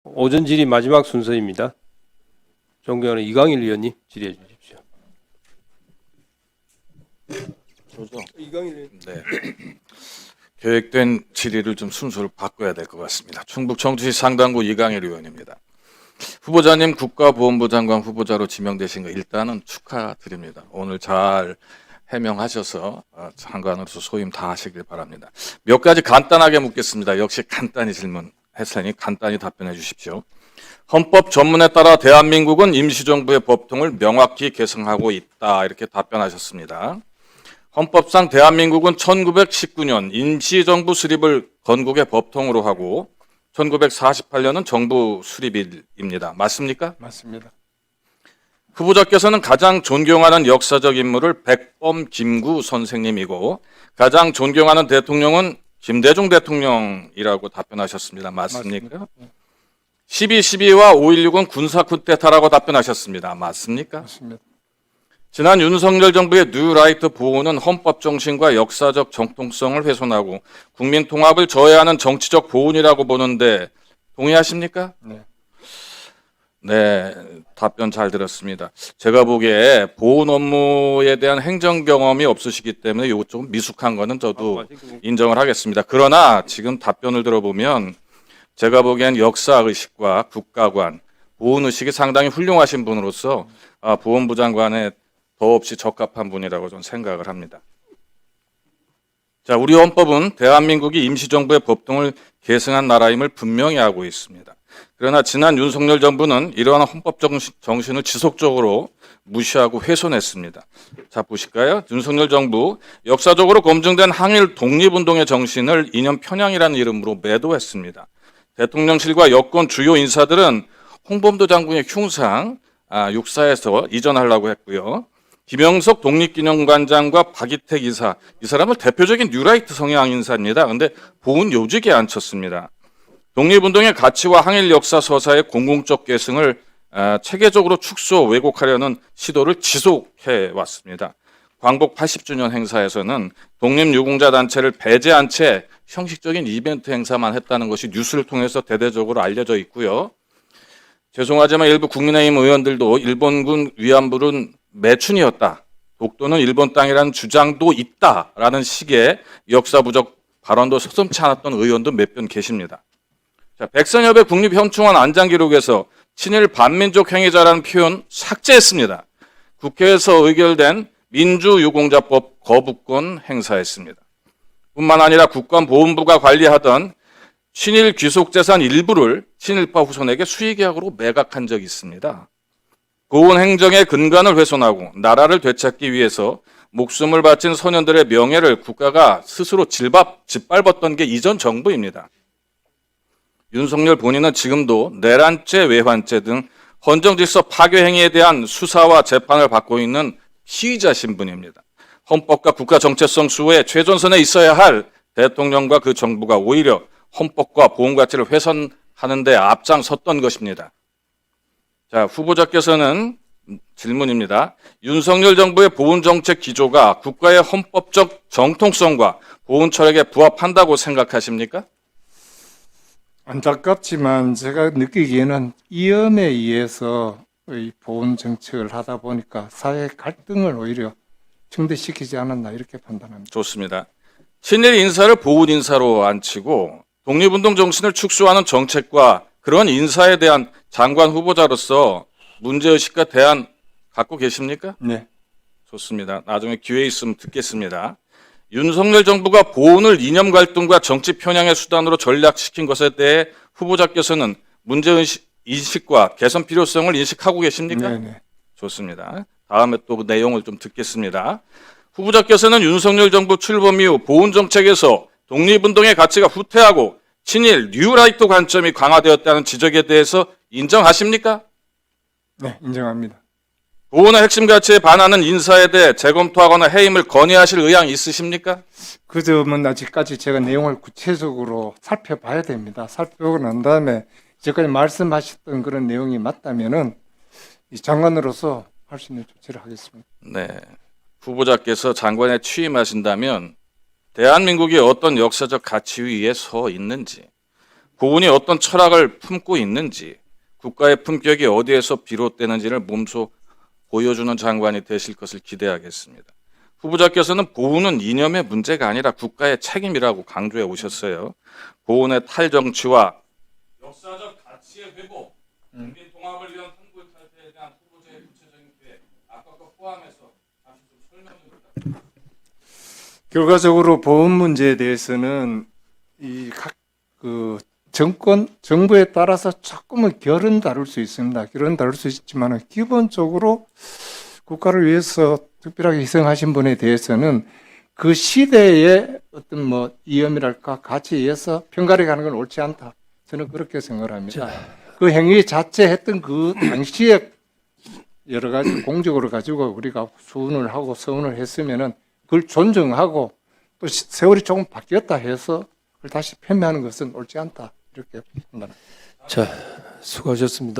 오전 질의 마지막 순서입니다. 존경하는 이광일 의원님 질의해 주십시오. 이광일 의원. 네. 계획된 질의를 좀 순서를 바꿔야 될 것 같습니다. 충북 청주시 상당구 이광일 의원입니다. 후보자님 국가보훈부 장관 후보자로 지명되신 거 일단은 축하드립니다. 오늘 잘 해명하셔서 장관으로서 소임 다 하시길 바랍니다. 몇 가지 간단하게 묻겠습니다. 역시 간단히 질문했으니 간단히 답변해 주십시오. 헌법 전문에 따라 대한민국은 임시정부의 법통을 명확히 개성하고 있다. 이렇게 답변하셨습니다. 헌법상 대한민국은 1919년 임시정부 수립을 건국의 법통으로 하고 1948년은 정부 수립일입니다. 맞습니까? 맞습니다. 후보자께서는 가장 존경하는 역사적 인물을 백범 김구 선생님이고 가장 존경하는 대통령은 김대중 대통령이라고 답변하셨습니다. 맞습니까? 12.12와 5.16은 군사 쿠데타라고 답변하셨습니다. 맞습니까? 맞습니다. 지난 윤석열 정부의 뉴라이트 보호는 헌법 정신과 역사적 정통성을 훼손하고 국민 통합을 저해하는 정치적 보훈이라고 보는데 동의하십니까? 네. 네, 답변 잘 들었습니다. 제가 보기에 보훈 업무에 대한 행정 경험이 없으시기 때문에 이거 좀 미숙한 거는 저도 인정을 하겠습니다. 그러나 지금 답변을 들어보면 제가 보기엔 역사의식과 국가관, 보훈의식이 상당히 훌륭하신 분으로서 보훈부 장관에 더없이 적합한 분이라고 저는 생각을 합니다. 자, 우리 헌법은 대한민국이 임시정부의 법통을 계승한 나라임을 분명히 알고 있습니다. 그러나 지난 윤석열 정부는 이러한 헌법 정신을 지속적으로 무시하고 훼손했습니다. 자, 보실까요? 윤석열 정부 역사적으로 검증된 항일 독립운동의 정신을 이념 편향이라는 이름으로 매도했습니다. 대통령실과 여권 주요 인사들은 홍범도 장군의 흉상 육사에서 이전하려고 했고요. 김영석 독립기념관장과 박이택 이사, 이 사람은 대표적인 뉴라이트 성향 인사입니다. 그런데 보훈 요직에 앉혔습니다. 독립운동의 가치와 항일 역사 서사의 공공적 계승을 체계적으로 축소 왜곡하려는 시도를 지속해 왔습니다. 광복 80주년 행사에서는 독립유공자 단체를 배제한 채 형식적인 이벤트 행사만 했다는 것이 뉴스를 통해서 대대적으로 알려져 있고요. 죄송하지만 일부 국민의힘 의원들도 일본군 위안부는 매춘이었다. 독도는 일본 땅이라는 주장도 있다라는 식의 역사 부족 발언도 서슴지 않았던 의원도 몇 분 계십니다. 자, 백선엽의 국립현충원 안장기록에서 친일 반민족 행위자라는 표현 삭제했습니다. 국회에서 의결된 민주유공자법 거부권 행사했습니다. 뿐만 아니라 국가보훈부가 관리하던 친일 귀속재산 일부를 친일파 후손에게 수의계약으로 매각한 적이 있습니다. 고운 행정의 근간을 훼손하고 나라를 되찾기 위해서 목숨을 바친 소년들의 명예를 국가가 스스로 짓밟았던 게 이전 정부입니다. 윤석열 본인은 지금도 내란죄, 외환죄 등 헌정질서 파괴 행위에 대한 수사와 재판을 받고 있는 피의자 신분입니다. 헌법과 국가 정체성 수호의 최전선에 있어야 할 대통령과 그 정부가 오히려 헌법과 보훈 가치를 훼손하는 데 앞장섰던 것입니다. 자, 후보자께서는 질문입니다. 윤석열 정부의 보훈 정책 기조가 국가의 헌법적 정통성과 보훈 철학에 부합한다고 생각하십니까? 안타깝지만 제가 느끼기에는 이념에 의해서 보훈 정책을 하다 보니까 사회 갈등을 오히려 증대시키지 않았나 이렇게 판단합니다. 좋습니다. 친일 인사를 보훈 인사로 앉히고 독립운동 정신을 축소하는 정책과 그런 인사에 대한 장관 후보자로서 문제의식과 대안 갖고 계십니까? 네. 좋습니다. 나중에 기회 있으면 듣겠습니다. 윤석열 정부가 보훈을 이념 갈등과 정치 편향의 수단으로 전략시킨 것에 대해 후보자께서는 문제인식과 개선 필요성을 인식하고 계십니까? 네네. 좋습니다. 다음에 또 그 내용을 좀 듣겠습니다. 후보자께서는 윤석열 정부 출범 이후 보훈 정책에서 독립운동의 가치가 후퇴하고 친일 뉴라이트 관점이 강화되었다는 지적에 대해서 인정하십니까? 네, 인정합니다. 보훈의 핵심 가치에 반하는 인사에 대해 재검토하거나 해임을 건의하실 의향 있으십니까? 그 점은 아직까지 제가 내용을 구체적으로 살펴봐야 됩니다. 살펴보고 난 다음에 지금까지 말씀하셨던 그런 내용이 맞다면은 이 장관으로서 할 수 있는 조치를 하겠습니다. 네. 후보자께서 장관에 취임하신다면 대한민국이 어떤 역사적 가치 위에 서 있는지, 고은이 어떤 철학을 품고 있는지, 국가의 품격이 어디에서 비롯되는지를 몸소 보여주는 장관이 되실 것을 기대하겠습니다. 후보자께서는 고은은 이념의 문제가 아니라 국가의 책임이라고 강조해 오셨어요. 고은의 탈정치와 역사적 가치의 회복, 국민 통합을 위한 한국의 탈퇴에 대한 후보자의 구체적인 계획, 아까 거 포함해서 다시 좀 설명 좀 부탁드립니다. 결과적으로 보험 문제에 대해서는 이 각 정부에 따라서 조금은 결은 다를 수 있습니다. 결은 다를 수 있지만 기본적으로 국가를 위해서 특별하게 희생하신 분에 대해서는 그 시대의 어떤 뭐 이념이랄까 가치에 의해서 평가를 가는 건 옳지 않다. 저는 그렇게 생각을 합니다. 그 행위 자체 했던 그 당시에 여러 가지 공적으로 가지고 우리가 수운을 하고 서운을 했으면은 그걸 존중하고 또 세월이 조금 바뀌었다 해서 그걸 다시 폄훼하는 것은 옳지 않다. 이렇게 판단합니다. 자, 수고하셨습니다.